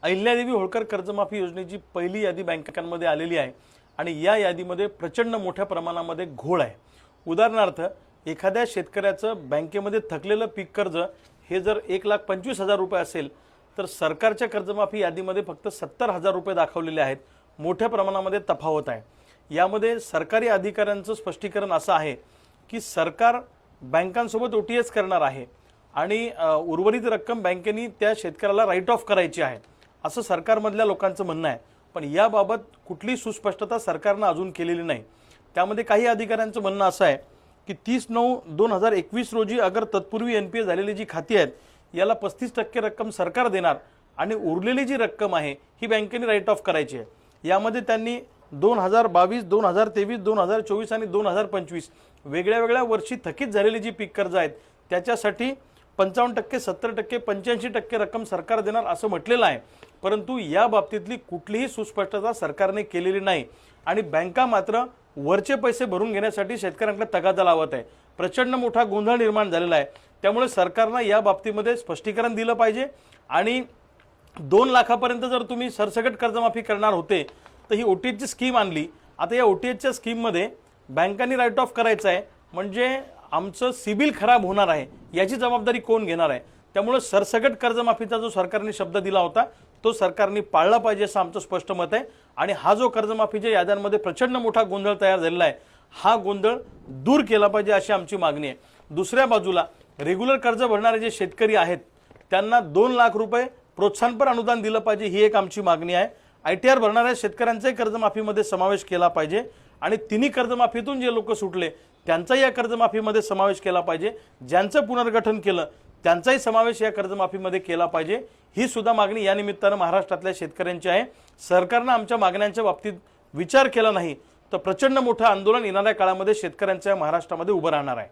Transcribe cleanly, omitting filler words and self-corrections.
अहिल्यादेवी होळकर कर्जमाफी योजनेची पहिली यादी बँकांमध्ये आलेली आहे आणि या यादीमध्ये प्रचंड मोठ्या प्रमाणामध्ये घोळ आहे। उदाहरणार्थ एखाद्या शेतकऱ्याचं बँकेमध्ये थकलेलं पीक कर्ज हे जर 1,25,000 रुपये असेल तर सरकारच्या कर्जमाफी यादीमध्ये फक्त 70,000 रुपये दाखवलेले आहेत। मोठ्या प्रमाणामध्ये तफावत आहे। यामध्ये सरकारी अधिकाऱ्यांचं स्पष्टीकरण असं आहे की सरकार बँकांसोबत ओटीएस करणार आहे आणि उर्वरित रक्कम बँकेनी त्या शेतकऱ्याला राईट ऑफ करायची आहे असं सरकारमधल्या लोकांचं म्हणणं आहे। पण याबाबत कुठली सुस्पष्टता सरकारने अजून केलेली नाही। त्यामध्ये काही अधिकाऱ्यांचं म्हणणं असं आहे की 30/9/2021 रोजी अगर तत्पूर्वी एनपीए झालेली जी खाती आहेत याला 35% रक्कम सरकार देणार आणि उरलेली जी रक्कम आहे ही बँकेने राईट ऑफ करायची आहे। यामध्ये त्यांनी 2022, 2023, 2024 आणि 2025 वेगळ्या वेगळ्या वर्षी थकीत झालेली जी पीक कर्ज आहेत त्याच्यासाठी 55%, 70%, 85% रक्कम सरकार देणार असं म्हटलेलं आहे। परंतु या बाबतीतली कुठलीही सुस्पष्टता सरकारने केलेली नाही आणि बँका मात्र वरचे पैसे भरून घेण्यासाठी शेतकऱ्यांकडे तगादा लावत आहे। प्रचंड मोठा गोंधळ निर्माण झालेला आहे। त्यामुळे सरकारने या बाबतीमध्ये स्पष्टीकरण दिलं पाहिजे आणि 2 लाखापर्यंत जर तुम्ही सरसकट कर्जमाफी करणार होते तर ही ओटीएसची स्कीम आणली। आता या ओटीएसच्या स्कीममध्ये बँकांनी राईट ऑफ करायचं आहे म्हणजे आमचं सिबिल खराब होणार आहे याची जबाबदारी कोण घेणार आहे। त्यामुळे सरसकट कर्जमाफीचा जो सरकारने शब्द दिला होता तो सरकारने पाळला पाहिजे असं आमचं स्पष्ट मत आहे। आणि हा जो कर्जमाफीच्या याद्यांमध्ये प्रचंड मोठा गोंधळ तयार झालेला आहे हा गोंधळ दूर केला पाहिजे अशी आमची मागणी आहे। दुसऱ्या बाजूला रेग्युलर कर्ज भरणारे जे शेतकरी आहेत त्यांना 2 लाख रुपये प्रोत्साहनपर अनुदान दिलं पाहिजे ही एक आमची मागणी आहे। आयटीआर भरणाऱ्या शेतकऱ्यांचाही कर्जमाफीमध्ये समावेश केला पाहिजे आणि तिन्ही कर्जमाफीतून जे लोक सुटले त्यांचाही या कर्जमाफीमध्ये समावेश केला पाहिजे। ज्यांचं पुनर्गठन केलं त्यांचाही समावेश या कर्जमाफीमध्ये केला पाहिजे ही सुद्धा मागणी या निमित्तानं महाराष्ट्रातल्या शेतकऱ्यांची आहे। सरकारने आमच्या मागण्यांच्या बाबतीत विचार केला नाही तर प्रचंड मोठं आंदोलन येणाऱ्या काळामध्ये शेतकऱ्यांच्या महाराष्ट्रामध्ये उभं राहणार आहे।